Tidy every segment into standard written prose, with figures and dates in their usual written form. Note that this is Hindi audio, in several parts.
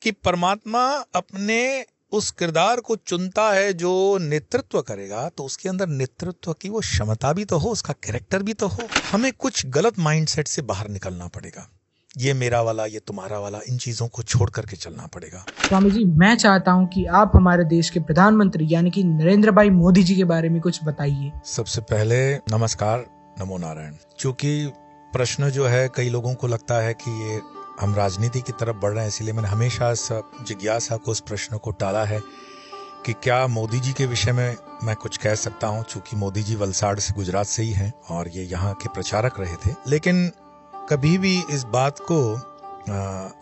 कि परमात्मा अपने उस किरदार को चुनता है जो नेतृत्व करेगा, तो उसके अंदर नेतृत्व की वो क्षमता भी तो हो, उसका कैरेक्टर भी तो हो। हमें कुछ गलत माइंडसेट से बाहर निकलना पड़ेगा। ये मेरा वाला, ये तुम्हारा वाला, इन चीजों को छोड़ करके चलना पड़ेगा। स्वामी जी, मैं चाहता हूं कि आप हमारे देश के प्रधानमंत्री यानी कि नरेंद्र भाई मोदी जी के बारे में कुछ बताइए। सबसे पहले नमस्कार, नमो नारायण। क्योंकि प्रश्न जो है कई लोगों को लगता है कि ये हम राजनीति की तरफ बढ़ रहे हैं, इसलिए मैंने हमेशा इस जिज्ञासा को, इस प्रश्न को टाला है कि क्या मोदी जी के विषय में मैं कुछ कह सकता हूं। चूंकि मोदी जी वलसाड़ से, गुजरात से ही हैं और ये यहाँ के प्रचारक रहे थे, लेकिन कभी भी इस बात को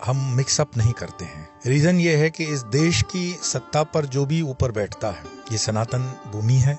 हम मिक्सअप नहीं करते हैं। रीजन ये है कि इस देश की सत्ता पर जो भी ऊपर बैठता है, ये सनातन भूमि है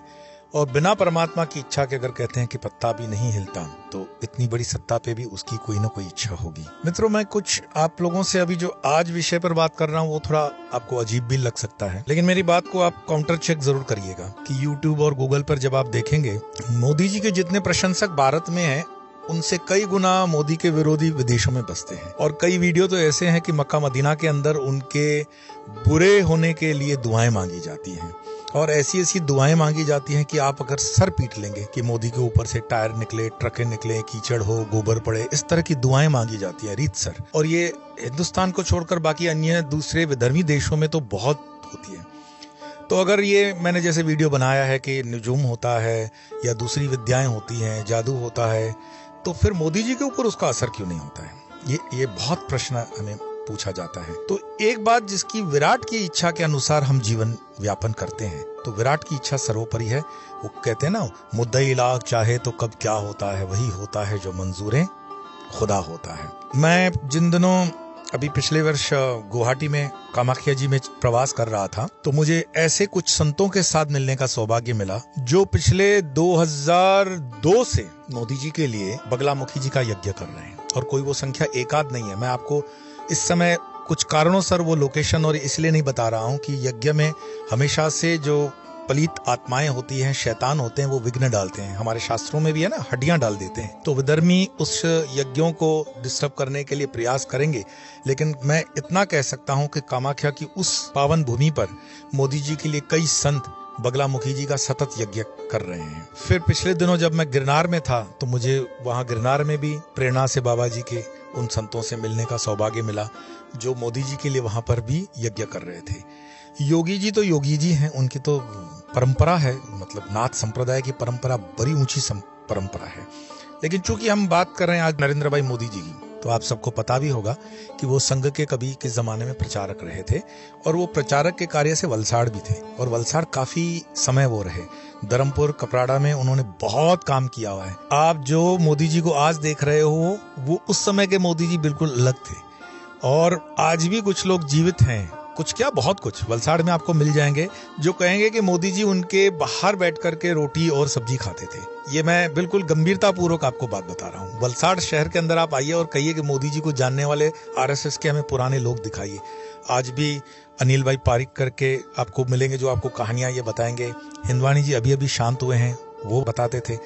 और बिना परमात्मा की इच्छा के अगर कहते हैं कि पत्ता भी नहीं हिलता, तो इतनी बड़ी सत्ता पे भी उसकी कोई ना कोई इच्छा होगी। मित्रों, मैं कुछ आप लोगों से अभी जो आज विषय पर बात कर रहा हूँ वो थोड़ा आपको अजीब भी लग सकता है, लेकिन मेरी बात को आप काउंटर चेक जरूर करिएगा कि यूट्यूब और गूगल पर जब आप देखेंगे, मोदी जी के जितने प्रशंसक भारत में हैं, उनसे कई गुना मोदी के विरोधी विदेशों में बसते हैं। और कई वीडियो तो ऐसे हैं कि मक्का मदीना के अंदर उनके बुरे होने के लिए दुआएं मांगी जाती हैं और ऐसी ऐसी दुआएं मांगी जाती हैं कि आप अगर सर पीट लेंगे कि मोदी के ऊपर से टायर निकले, ट्रकें निकले, कीचड़ हो, गोबर पड़े, इस तरह की दुआएं मांगी जाती है रीतसर। और ये हिंदुस्तान को छोड़कर बाकी अन्य दूसरे विधर्मी देशों में तो बहुत होती है। तो अगर ये मैंने जैसे वीडियो बनाया है कि निजूम होता है या दूसरी विद्याएं होती हैं, जादू होता है, तो फिर मोदी जी के ऊपर उसका असर क्यों नहीं होता है? ये बहुत प्रश्न हमें पूछा जाता है। तो एक बात, जिसकी विराट की इच्छा के अनुसार हम जीवन व्यापन करते हैं, तो विराट की इच्छा सर्वोपरि है। वो कहते हैं ना, मुद्दई लाख चाहे तो कब क्या होता है, वही होता है जो मंजूरें खुदा होता है। मैं जिन दिनों अभी पिछले वर्ष गुवाहाटी में कामाख्या जी में प्रवास कर रहा था, तो मुझे ऐसे कुछ संतों के साथ मिलने का सौभाग्य मिला जो पिछले 2002 से मोदी जी के लिए बगलामुखी जी का यज्ञ कर रहे हैं। और कोई वो संख्या एकाध नहीं है। मैं आपको इस समय कुछ कारणों से वो लोकेशन और इसलिए नहीं बता रहा हूं कि यज्ञ में हमेशा से जो पलीत आत्माएं होती हैं, शैतान होते हैं, वो विघ्न डालते हैं। हमारे शास्त्रों में भी है ना, हड्डियां डाल देते हैं। तो विधर्मी उस यज्ञों को डिस्टर्ब करने के लिए प्रयास करेंगे, लेकिन मैं इतना कह सकता हूं कि कामाख्या की उस पावन भूमि पर मोदी जी के लिए कई संत बगलामुखी जी का सतत यज्ञ कर रहे हैं। फिर पिछले दिनों जब मैं गिरनार में था, तो मुझे वहां गिरनार में भी प्रेरणा से बाबा जी के उन संतों से मिलने का सौभाग्य मिला जो मोदी जी के लिए वहां पर भी यज्ञ कर रहे थे। योगी जी तो योगी जी हैं, उनकी तो परंपरा है, मतलब नाथ संप्रदाय की परंपरा बड़ी ऊंची परंपरा है। लेकिन चूंकि हम बात कर रहे हैं आज नरेंद्र भाई मोदी जी की, तो आप सबको पता भी होगा कि वो संघ के कभी के जमाने में प्रचारक रहे थे और वो प्रचारक के कार्य से वलसाड़ भी थे और वलसाड़ काफी समय वो रहे। धर्मपुर, कपराड़ा में उन्होंने बहुत काम किया हुआ है। आप जो मोदी जी को आज देख रहे हो, वो उस समय के मोदी जी बिल्कुल अलग थे। और आज भी कुछ लोग जीवित हैं, कुछ क्या बहुत कुछ वलसाड़ में आपको मिल जाएंगे जो कहेंगे कि मोदी जी उनके बाहर बैठ करके रोटी और सब्जी खाते थे। ये मैं बिल्कुल गंभीरता पूर्वक आपको बात बता रहा हूँ। वलसाड़ शहर के अंदर आप आइए और कहिए कि मोदी जी को जानने वाले आरएसएस के हमें पुराने लोग दिखाइए। आज भी अनिल भाई पारिक करके आपको मिलेंगे जो आपको कहानियां ये बताएंगे। हिंदवानी जी अभी अभी शांत हुए हैं, वो बताते थे।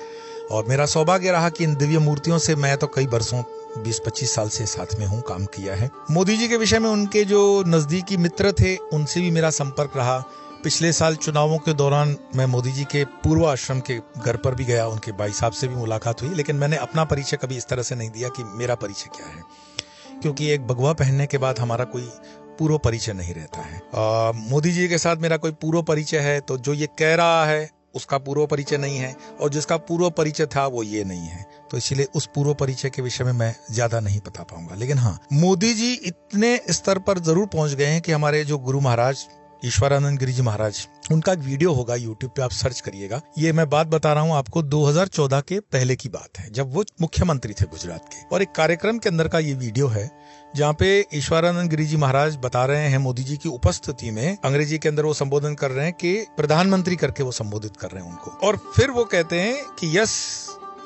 और मेरा सौभाग्य रहा कि इन दिव्य मूर्तियों से मैं तो कई बरसों 20-25 साल से साथ में हूँ, काम किया है। मोदी जी के विषय में उनके जो नजदीकी मित्र थे, उनसे भी मेरा संपर्क रहा। पिछले साल चुनावों के दौरान मैं मोदी जी के पूर्व आश्रम के घर पर भी गया, उनके भाई साहब से भी मुलाकात हुई। लेकिन मैंने अपना परिचय कभी इस तरह से नहीं दिया कि मेरा परिचय क्या है, क्योंकि एक भगवा पहनने के बाद हमारा कोई पूर्व परिचय नहीं रहता है। मोदी जी के साथ मेरा कोई पूर्व परिचय है तो जो ये कह रहा है उसका पूर्व परिचय नहीं है, और जिसका पूर्व परिचय था वो ये नहीं है, तो इसीलिए उस पूर्व परिचय के विषय में मैं ज्यादा नहीं बता पाऊंगा। लेकिन हाँ, मोदी जी इतने स्तर पर जरूर पहुंच गए हैं कि हमारे जो गुरु महाराज ईश्वरानंद गिरी जी महाराज, उनका एक वीडियो होगा यूट्यूब पे, आप सर्च करिएगा। ये मैं बात बता रहा हूँ आपको 2014 के पहले की बात है, जब वो मुख्यमंत्री थे गुजरात के, और एक कार्यक्रम के अंदर का ये वीडियो है जहाँ पे ईश्वरानंद गिरी जी महाराज बता रहे हैं मोदी जी की उपस्थिति में, अंग्रेजी के अंदर वो संबोधन कर रहे हैं कि प्रधानमंत्री करके वो संबोधित कर रहे हैं उनको, और फिर वो कहते हैं कि यस,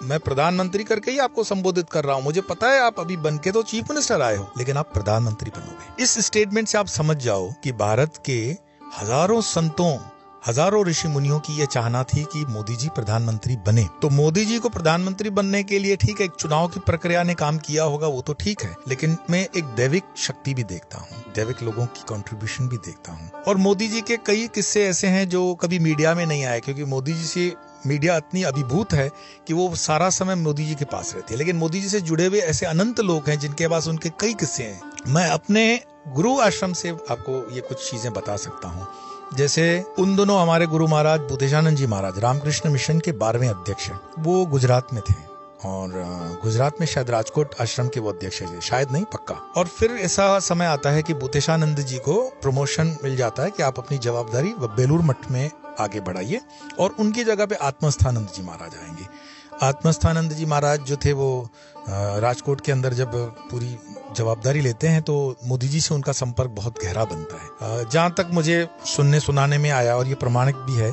मैं प्रधानमंत्री करके ही आपको संबोधित कर रहा हूँ, मुझे पता है आप अभी बन के तो चीफ मिनिस्टर आए हो, लेकिन आप प्रधानमंत्री बनोगे। इस स्टेटमेंट से आप समझ जाओ कि भारत के हजारों संतों, हजारों ऋषि मुनियों की यह चाहना थी कि मोदी जी प्रधानमंत्री बने। तो मोदी जी को प्रधानमंत्री बनने के लिए ठीक है एक चुनाव की प्रक्रिया ने काम किया होगा, वो तो ठीक है, लेकिन मैं एक दैविक शक्ति भी देखता हूँ, दैविक लोगों की कंट्रीब्यूशन भी देखता हूँ। और मोदी जी के कई किस्से ऐसे हैं जो कभी मीडिया में नहीं आए, क्योंकि मोदी जी से मीडिया इतनी अभिभूत है कि वो सारा समय मोदी जी के पास रहती है। लेकिन मोदी जी से जुड़े हुए ऐसे अनंत लोग हैं जिनके पास उनके कई किस्से हैं। मैं अपने गुरु आश्रम से आपको ये कुछ चीजें बता सकता हूँ। जैसे उन दोनों हमारे गुरु महाराज भूतेशानंद जी महाराज रामकृष्ण मिशन के 12वें अध्यक्ष हैं। वो गुजरात में थे और गुजरात में शायद राजकोट आश्रम के वो अध्यक्ष है, शायद नहीं पक्का। और फिर ऐसा समय आता है कि भूतेशानंद जी को प्रमोशन मिल जाता है कि आप अपनी जवाबदारी बेलूर मठ में आगे बढ़ाइए, और उनकी जगह पे आत्मस्थानंद जी महाराज आएंगे। आत्मस्थानंद जी महाराज जो थे वो राजकोट के अंदर जब पूरी जवाबदारी लेते हैं तो मोदी जी से उनका संपर्क बहुत गहरा बनता है। जहां तक मुझे सुनाने में आया, और ये प्रमाणिक भी है,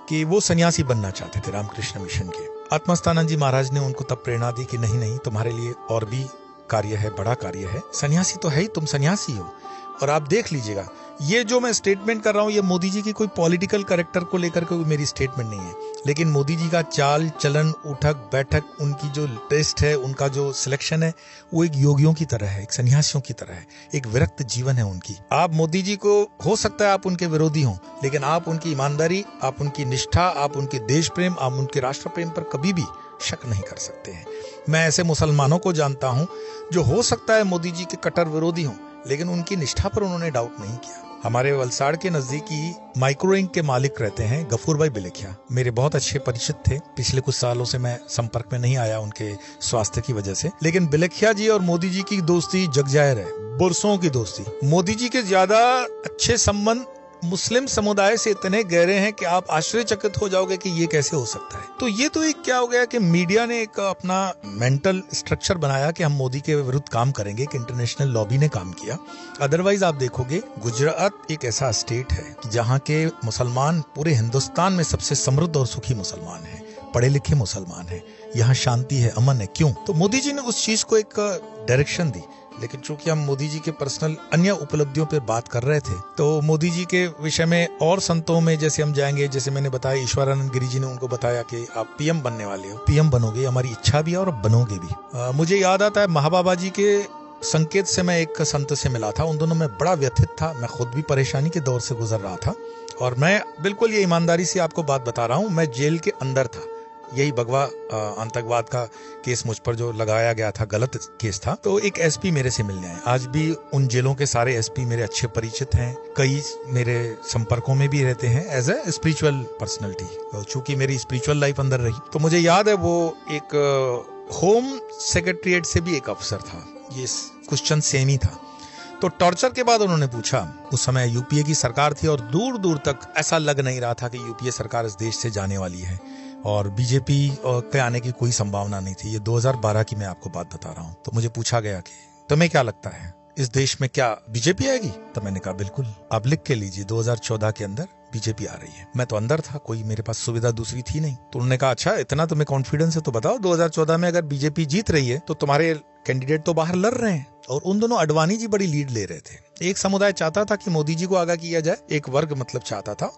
कि वो सन्यासी बनना चाहते थे रामकृष्ण मिशन के। आत्मस्थानंद जी महाराज ने उनको तब प्रेरणा दी कि नहीं नहीं, तुम्हारे लिए और भी कार्य है, बड़ा कार्य है, सन्यासी तो है ही, तुम सन्यासी हो। और आप देख लीजिएगा, ये जो मैं स्टेटमेंट कर रहा हूँ ये मोदी जी की कोई पॉलिटिकल कैरेक्टर को लेकर के मेरी स्टेटमेंट नहीं है, लेकिन मोदी जी का चाल चलन, उठक बैठक, उनकी जो टेस्ट है, उनका जो सिलेक्शन है, वो एक योगियों की तरह है, एक सन्यासियों की तरह है, एक विरक्त जीवन है उनकी। आप मोदी जी को, हो सकता है आप उनके विरोधी हों, लेकिन आप उनकी ईमानदारी, आप उनकी निष्ठा, आप उनके देश प्रेम, आप उनके राष्ट्र प्रेम पर कभी भी शक नहीं कर सकते हैं। मैं ऐसे मुसलमानों को जानता हूं जो हो सकता है मोदी जी के कट्टर विरोधी हों, लेकिन उनकी निष्ठा पर उन्होंने डाउट नहीं किया। हमारे वलसाड़ के नजदीकी माइक्रोइंक के मालिक रहते हैं गफूर भाई बिलेखिया, मेरे बहुत अच्छे परिचित थे। पिछले कुछ सालों से मैं संपर्क में नहीं आया उनके स्वास्थ्य की वजह से, लेकिन बिलेखिया जी और मोदी जी की दोस्ती जगजाहिर है, बरसों की दोस्ती। मोदी जी के ज्यादा अच्छे संबंध मुस्लिम समुदाय से इतने गहरे हैं कि आप आश्चर्यचकित हो जाओगे कि ये कैसे हो सकता है। तो ये तो एक क्या हो गया कि मीडिया ने एक अपना मेंटल स्ट्रक्चर बनाया कि हम मोदी के विरुद्ध काम करेंगे, कि इंटरनेशनल लॉबी ने काम किया। अदरवाइज आप देखोगे गुजरात एक ऐसा स्टेट है जहाँ के मुसलमान पूरे हिंदुस्तान में सबसे समृद्ध और सुखी मुसलमान है, पढ़े लिखे मुसलमान है, यहाँ शांति है, अमन है। क्यों? तो मोदी जी ने उस चीज को एक डायरेक्शन दी। लेकिन चूंकि हम मोदी जी के पर्सनल अन्य उपलब्धियों पर बात कर रहे थे, तो मोदी जी के विषय में और संतों में जैसे हम जाएंगे, जैसे मैंने बताया ईश्वरानंद गिरी जी ने उनको बताया कि आप पीएम बनने वाले हो, पीएम बनोगे, हमारी इच्छा भी है और बनोगे भी। मुझे याद आता है महाबाबा जी के संकेत से मैं एक संत से मिला था, उन दोनों में बड़ा व्यथित था, मैं खुद भी परेशानी के दौर से गुजर रहा था, और मैं बिल्कुल ये ईमानदारी से आपको बात बता रहा हूँ, मैं जेल के अंदर था। यही भगवा आतंकवाद का केस मुझ पर जो लगाया गया था, गलत केस था। तो एक एसपी मेरे से मिलने आए। आज भी उन जेलों के सारे एसपी मेरे अच्छे परिचित हैं, कई मेरे संपर्कों में भी रहते हैं एज ए स्पिरिचुअल पर्सनैलिटी। चूंकि मेरी स्पिरिचुअल लाइफ अंदर रही, तो मुझे याद है वो एक होम सेक्रेटरिएट से भी एक अफसर था, ये क्वेश्चन सेम ही था। तो टॉर्चर के बाद उन्होंने पूछा, उस समय यूपीए की सरकार थी और दूर दूर तक ऐसा लग नहीं रहा था कि यूपीए सरकार इस देश से जाने वाली है, और बीजेपी के आने की कोई संभावना नहीं थी। ये 2012 की मैं आपको बात बता रहा हूँ। तो मुझे पूछा गया कि तुम्हें क्या लगता है इस देश में क्या बीजेपी आएगी? तो मैंने कहा बिल्कुल, आप लिख के लीजिए 2014 के अंदर बीजेपी आ रही है। मैं तो अंदर था, कोई मेरे पास सुविधा दूसरी थी नहीं। तो उन्होंने कहा अच्छा इतना तुम्हें कॉन्फिडेंस है तो बताओ 2014 में अगर बीजेपी जीत रही है तो तुम्हारे कैंडिडेट तो बाहर लड़ रहे हैं। और उन दोनों अडवाणी जी बड़ी लीड ले रहे थे। एक समुदाय चाहता था कि मोदी जी को आगा किया जाए, एक वर्ग मतलब चाहता था,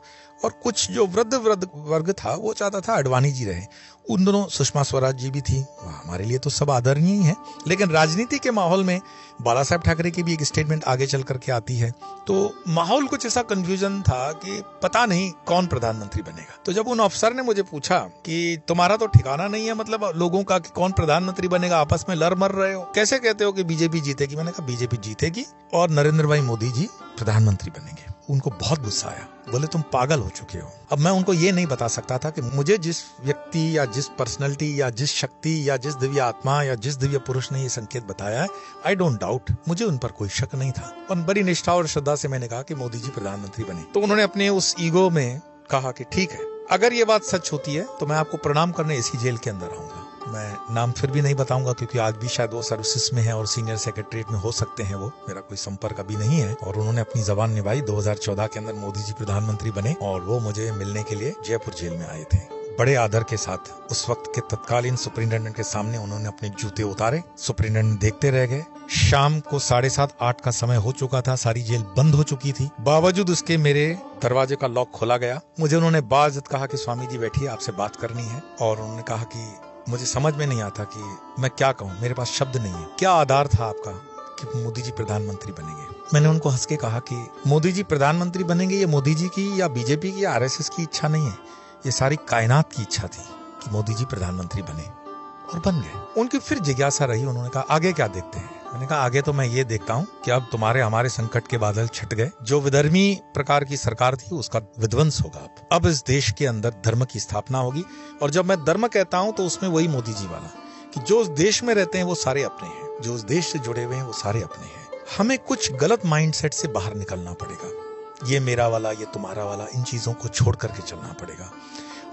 और कुछ जो वृद्ध वर्ग था वो चाहता था अडवाणी जी रहे। उन दोनों सुषमा स्वराज जी भी थी, हमारे लिए तो सब आदरणीय ही है। लेकिन राजनीति के माहौल में बाला साहब ठाकरे की भी एक स्टेटमेंट आगे चल करके आती है, तो माहौल कुछ ऐसा कंफ्यूजन था कि पता नहीं कौन प्रधानमंत्री बनेगा। तो जब उन अफसर ने मुझे पूछा कि तुम्हारा तो ठिकाना नहीं है मतलब लोगों का कि कौन प्रधानमंत्री बनेगा, आपस में लड़ मर रहे हो, कैसे कहते हो कि बीजेपी जीतेगी? मैंने कहा बीजेपी जीतेगी और नरेंद्र भाई मोदी जी प्रधानमंत्री बनेंगे। उनको बहुत गुस्सा आया, बोले तुम पागल हो चुके हो। अब मैं उनको ये नहीं बता सकता था कि मुझे जिस व्यक्ति या जिस पर्सनैलिटी या जिस शक्ति या जिस दिव्य आत्मा या जिस दिव्य पुरुष ने ये संकेत बताया है, आई डोंट डाउट, मुझे उन पर कोई शक नहीं था। और बड़ी निष्ठा और श्रद्धा से मैंने कहा कि मोदी जी प्रधानमंत्री बने। तो उन्होंने अपने उस ईगो में कहा कि ठीक है, अगर ये बात सच होती है तो मैं आपको प्रणाम करने इसी जेल के अंदर आऊंगा। मैं नाम फिर भी नहीं बताऊंगा क्योंकि आज भी शायद वो सर्विसेज में है और सीनियर सेक्रेटरीट में हो सकते हैं, वो मेरा कोई संपर्क अभी नहीं है। और उन्होंने अपनी जबान निभाई। 2014 के अंदर मोदी जी प्रधानमंत्री बने और वो मुझे मिलने के लिए जयपुर जेल में आए थे। बड़े आदर के साथ उस वक्त के तत्कालीन सुपरिटेंडेंट के सामने उन्होंने अपने जूते उतारे। सुपरिटेंडेंट देखते रह गए। शाम को 7:30-8 का समय हो चुका था, सारी जेल बंद हो चुकी थी। बावजूद उसके मेरे दरवाजे का लॉक खोला गया। मुझे उन्होंने बाइज्जत कहा कि स्वामी जी बैठिए, आपसे बात करनी है। और उन्होंने कहा कि मुझे समझ में नहीं आता कि मैं क्या कहूँ, मेरे पास शब्द नहीं है। क्या आधार था आपका कि मोदी जी प्रधानमंत्री बनेंगे? मैंने उनको हंस के कहा कि मोदी जी प्रधानमंत्री बनेंगे ये मोदी जी की या बीजेपी की या आरएसएस की इच्छा नहीं है, ये सारी कायनात की इच्छा थी कि मोदी जी प्रधानमंत्री बने, और बन गए। उनकी फिर जिज्ञासा रही, उन्होंने कहा आगे क्या देखते हैं? मैंने कहा आगे तो मैं ये देखता हूँ कि अब तुम्हारे हमारे संकट के बादल छट गए। जो विधर्मी प्रकार की सरकार थी उसका विध्वंस होगा। अब इस देश के अंदर धर्म की स्थापना होगी। और जब मैं धर्म कहता हूँ तो उसमें वही मोदी जी वाला कि जो उस देश में रहते हैं वो सारे अपने हैं, जो उस देश से जुड़े हुए हैं वो सारे अपने हैं। हमें कुछ गलत माइंडसेट से बाहर निकलना पड़ेगा। ये मेरा वाला, ये तुम्हारा वाला, इन चीजों को छोड़ करके चलना पड़ेगा।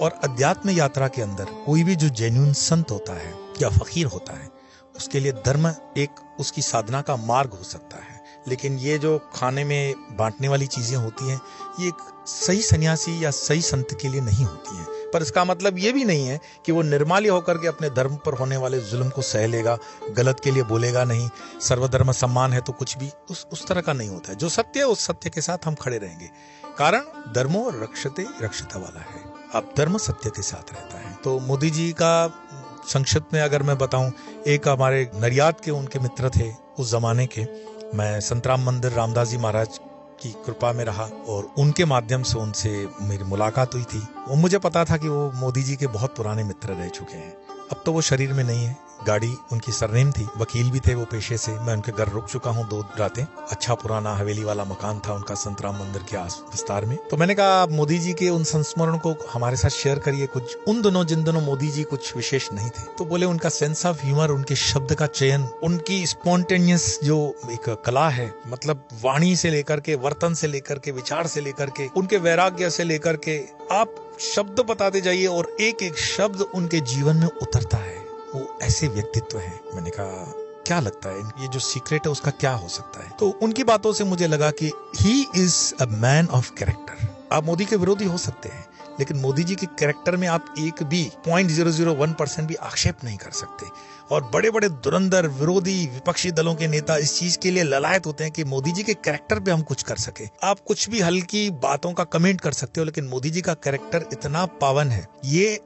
और अध्यात्म यात्रा के अंदर कोई भी जो जेन्युइन संत होता है या फकीर होता है, उसके लिए धर्म एक उसकी साधना का मार्ग हो सकता है। लेकिन ये जो खाने में बांटने वाली चीजें होती हैं, ये एक सही सन्यासी या सही संत के लिए नहीं होती हैं। पर इसका मतलब ये भी नहीं है कि वो निर्माल्य होकर के अपने धर्म पर होने वाले जुल्म को सह लेगा, गलत के लिए बोलेगा नहीं, सर्वधर्म सम्मान है तो कुछ भी उस तरह का नहीं होता है। जो सत्य है उस सत्य के साथ हम खड़े रहेंगे। कारण धर्मो रक्षते रक्षिता वाला है। अब धर्म सत्य के साथ रहता है। तो मोदी जी का संक्षिप्त में अगर मैं बताऊं, एक हमारे नरियाद के उनके मित्र थे उस जमाने के। मैं संतराम मंदिर रामदास जी महाराज की कृपा में रहा और उनके माध्यम से उनसे मेरी मुलाकात हुई थी। वो मुझे पता था कि वो मोदी जी के बहुत पुराने मित्र रह चुके हैं। अब तो वो शरीर में नहीं है। गाड़ी उनकी सरनेम थी, वकील भी थे वो पेशे से। मैं उनके घर रुक चुका हूँ 2 रातें। अच्छा पुराना हवेली वाला मकान था उनका संतराम मंदिर के आस विस्तार में। तो मैंने कहा आप मोदी जी के उन संस्मरण को हमारे साथ शेयर करिए कुछ। उन दिनों जिन दिनों मोदी जी कुछ विशेष नहीं थे। तो बोले उनका सेंस ऑफ ह्यूमर, उनके शब्द का चयन, उनकी स्पॉन्टेनियस जो एक कला है, मतलब वाणी से लेकर के, वर्तन से लेकर के, विचार से लेकर के, उनके वैराग्य से लेकर के, आप शब्द बताते जाइए और एक एक शब्द उनके जीवन में उतरता है। वो ऐसे व्यक्तित्व है। मैंने कहा क्या लगता है ये जो सीक्रेट है उसका क्या हो सकता है? तो उनकी बातों से मुझे लगा कि he is a man of character. आप मोदी के विरोधी हो सकते हैं, लेकिन मोदी जी के कैरेक्टर में आप एक भी 0.001% भी आक्षेप नहीं कर सकते। और बड़े बड़े धुरंधर विरोधी विपक्षी दलों के नेता इस चीज के लिए ललायत होते हैं कि मोदी जी के कैरेक्टर पे हम कुछ कर सके। आप कुछ भी हल्की बातों का कमेंट कर सकते हो, लेकिन मोदी जी का कैरेक्टर इतना पावन है। ये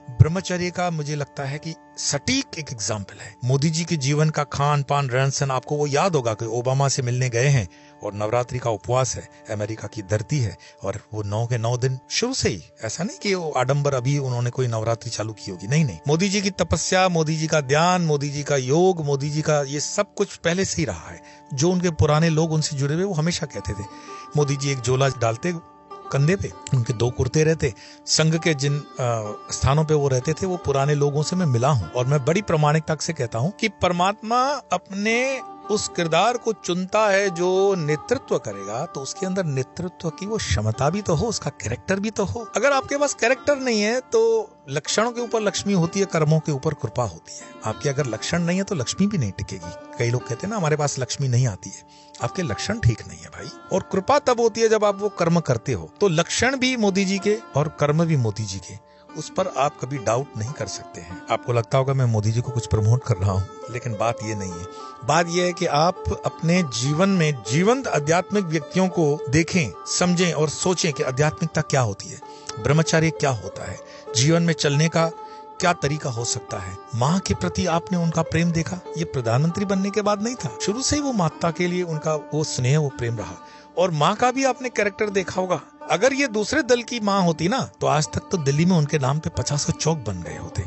ब्रह्मचर्य का मुझे लगता है कि सटीक एक एग्जाम्पल है। मोदी जी के जीवन का खान पान रहन सहन, आपको वो याद होगा कि ओबामा से मिलने गए हैं और नवरात्रि का उपवास है, अमेरिका की धरती है, और वो 9 के 9 दिन शुरू से ही, ऐसा नहीं कि वो आडंबर अभी उन्होंने कोई नवरात्रि चालू की होगी, नहीं। मोदी जी की तपस्या, मोदी जी का ध्यान, मोदी जी का योग, मोदी जी का ये सब कुछ पहले से ही रहा है। जो उनके पुराने लोग उनसे जुड़े हुए वो हमेशा कहते थे मोदी जी एक झोला डालते कंधे पे, उनके 2 कुर्ते रहते। संघ के जिन स्थानों पे वो रहते थे वो पुराने लोगों से मैं मिला हूं, और मैं बड़ी प्रामाणिकता से कहता हूं कि परमात्मा अपने उस किरदार को चुनता है जो नेतृत्व करेगा, तो उसके अंदर नेतृत्व की वो क्षमता भी तो हो, उसका कैरेक्टर भी तो हो। अगर आपके पास कैरेक्टर नहीं है तो लक्षणों के ऊपर लक्ष्मी होती है, कर्मों के ऊपर कृपा होती है। आपके अगर लक्षण नहीं है तो लक्ष्मी भी नहीं टिकेगी। कई लोग कहते हैं ना हमारे पास लक्ष्मी नहीं आती है, आपके लक्षण ठीक नहीं है भाई। और कृपा तब होती है जब आप वो कर्म करते हो। तो लक्षण भी मोदी जी के और कर्म भी मोदी जी के, उस पर आप कभी डाउट नहीं कर सकते हैं। आपको लगता होगा मैं मोदी जी को कुछ प्रमोट कर रहा हूँ, लेकिन बात ये नहीं है। बात यह है कि आप अपने जीवन में जीवंत आध्यात्मिक व्यक्तियों को देखें, समझें और सोचें कि आध्यात्मिकता क्या होती है, ब्रह्मचर्य क्या होता है, जीवन में चलने का क्या तरीका हो सकता है। माँ के प्रति आपने उनका प्रेम देखा, ये प्रधानमंत्री बनने के बाद नहीं था, शुरू से ही वो माता के लिए उनका वो स्नेह, वो प्रेम रहा। और माँ का भी आपने कैरेक्टर देखा होगा। अगर ये दूसरे दल की माँ होती ना तो आज तक तो दिल्ली में उनके नाम पे 50 चौक बन गए होते।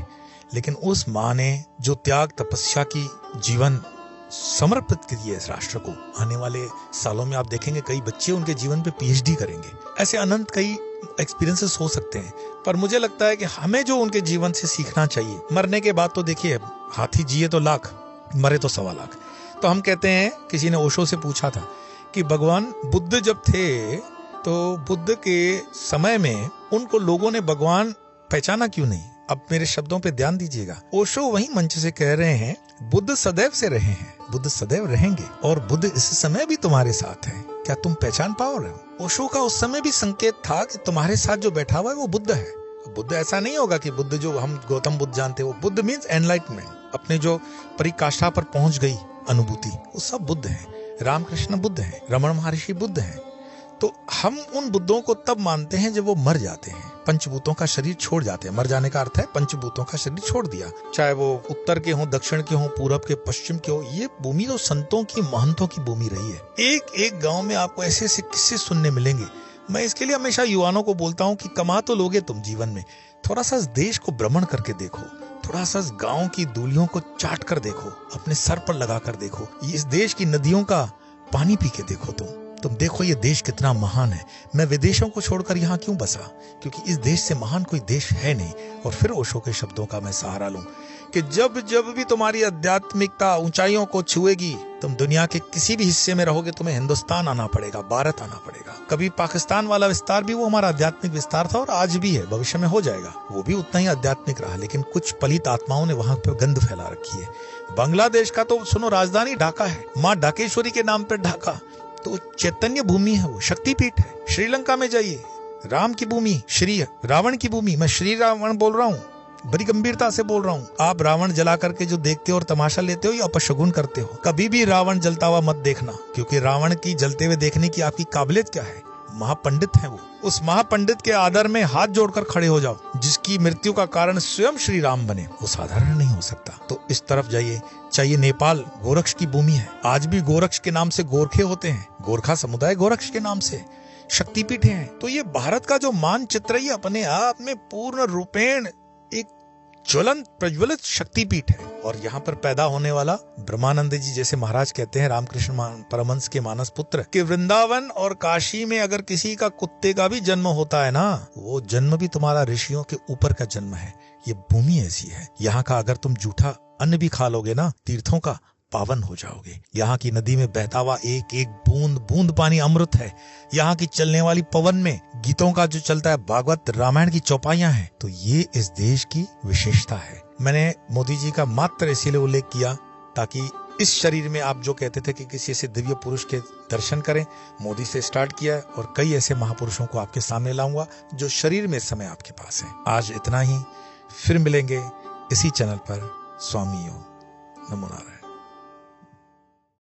लेकिन उस माँ ने जो त्याग तपस्या की जीवन समर्पित किया इस राष्ट्र को, आने वाले सालों में आप देखेंगे कई बच्चे उनके जीवन पे PhD करेंगे। ऐसे अनंत कई एक्सपीरियंसेस हो सकते हैं, पर मुझे लगता है कि हमें जो उनके जीवन से सीखना चाहिए। मरने के बाद तो देखिए, हाथी जिए तो लाख, मरे तो 1.25 लाख। तो हम कहते हैं, किसी ने ओशो से पूछा था कि भगवान बुद्ध जब थे तो बुद्ध के समय में उनको लोगों ने भगवान पहचाना क्यों नहीं? अब मेरे शब्दों पे ध्यान दीजिएगा। ओशो वही मंच से कह रहे हैं, बुद्ध सदैव से रहे हैं, बुद्ध सदैव रहेंगे, और बुद्ध इस समय भी तुम्हारे साथ है, क्या तुम पहचान पाओ रहे हो? ओशो का उस समय भी संकेत था कि तुम्हारे साथ जो बैठा हुआ है वो बुद्ध है, बुद्ध ऐसा नहीं होगा कि बुद्ध जो हम गौतम बुद्ध जानते हैं, वो बुद्ध मीन्स एनलाइटमेंट, अपने जो परिकाष्ठा पर पहुंच गई अनुभूति, वो सब बुद्ध हैं। रामकृष्ण बुद्ध हैं, रमण महर्षि बुद्ध हैं। तो हम उन बुद्धों को तब मानते हैं जब वो मर जाते हैं, पंचभूतों का शरीर छोड़ जाते हैं। मर जाने का अर्थ है पंचभूतों का शरीर छोड़ दिया, चाहे वो उत्तर के हों, दक्षिण के हों, पूरब के, पश्चिम के हों। ये भूमि तो संतों की, महंतों की भूमि रही है। एक एक गांव में आपको ऐसे ऐसे किस्से सुनने मिलेंगे। मैं इसके लिए हमेशा युवाओं को बोलता हूँ कि कमा तो लोगे तुम जीवन में, थोड़ा सा इस देश को भ्रमण करके देखो, थोड़ा सा इस गाँव की दूलियों को चाट कर देखो, अपने सर पर लगा कर देखो, इस देश की नदियों का पानी पी के देखो। तुम देखो ये देश कितना महान है। मैं विदेशों को छोड़कर यहाँ क्यों बसा? क्योंकि इस देश से महान कोई देश है नहीं। और फिर ओशो के शब्दों का मैं सहारा लूं कि जब जब भी तुम्हारी आध्यात्मिकता ऊंचाइयों को छुएगी, तुम दुनिया के किसी भी हिस्से में रहोगे, तुम्हें हिंदुस्तान आना पड़ेगा, भारत आना पड़ेगा। कभी पाकिस्तान वाला विस्तार भी वो हमारा आध्यात्मिक विस्तार था और आज भी है, भविष्य में हो जाएगा, वो भी उतना ही आध्यात्मिक रहा। लेकिन कुछ पलित आत्माओं ने वहां पर गंध फैला रखी है। बांग्लादेश का तो सुनो राजधानी ढाका है, माँ ढाकेश्वरी के नाम पर ढाका, तो चैतन्य भूमि है, वो शक्तिपीठ है। श्रीलंका में जाइए, राम की भूमि, श्री रावण की भूमि। मैं श्री रावण बोल रहा हूँ, बड़ी गंभीरता से बोल रहा हूँ। आप रावण जला करके जो देखते हो और तमाशा लेते हो, ये अपशगुन करते हो। कभी भी रावण जलता हुआ मत देखना, क्योंकि रावण की जलते हुए देखने की आपकी काबिलियत क्या है? महापंडित है वो। उस महापंडित के आदर में हाथ जोड़कर खड़े हो जाओ, जिसकी मृत्यु का कारण स्वयं श्री राम बने, वो साधारण नहीं हो सकता। तो इस तरफ जाइए, चाहिए नेपाल, गोरक्ष की भूमि है। आज भी गोरक्ष के नाम से गोरखे होते हैं, गोरखा समुदाय गोरक्ष के नाम से शक्तिपीठ हैं। तो ये भारत का जो मानचित्र है, अपने आप में पूर्ण रूपेण एक ज्वलंत प्रज्वलित शक्तिपीठ है। और यहाँ पर पैदा होने वाला ब्रह्मानंद जी, जैसे महाराज कहते हैं, रामकृष्ण परमहंस के मानस पुत्र, कि वृंदावन और काशी में अगर किसी का कुत्ते का भी जन्म होता है ना, वो जन्म भी तुम्हारा ऋषियों के ऊपर का जन्म है। ये भूमि ऐसी है, यहाँ का अगर तुम जूठा अन्न भी खा लोगे ना, तीर्थों का पावन हो जाओगे। यहाँ की नदी में बहता हुआ एक एक बूंद बूंद पानी अमृत है। यहाँ की चलने वाली पवन में गीतों का जो चलता है, भागवत रामायण की चौपाइयां हैं। तो ये इस देश की विशेषता है। मैंने मोदी जी का मात्र इसीलिए उल्लेख किया ताकि इस शरीर में आप जो कहते थे कि किसी ऐसे दिव्य पुरुष के दर्शन करें, मोदी से स्टार्ट किया और कई ऐसे महापुरुषों को आपके सामने लाऊंगा जो शरीर में इस समय आपके पास है। आज इतना ही, फिर मिलेंगे इसी चैनल पर। स्वामी नमो नारायण।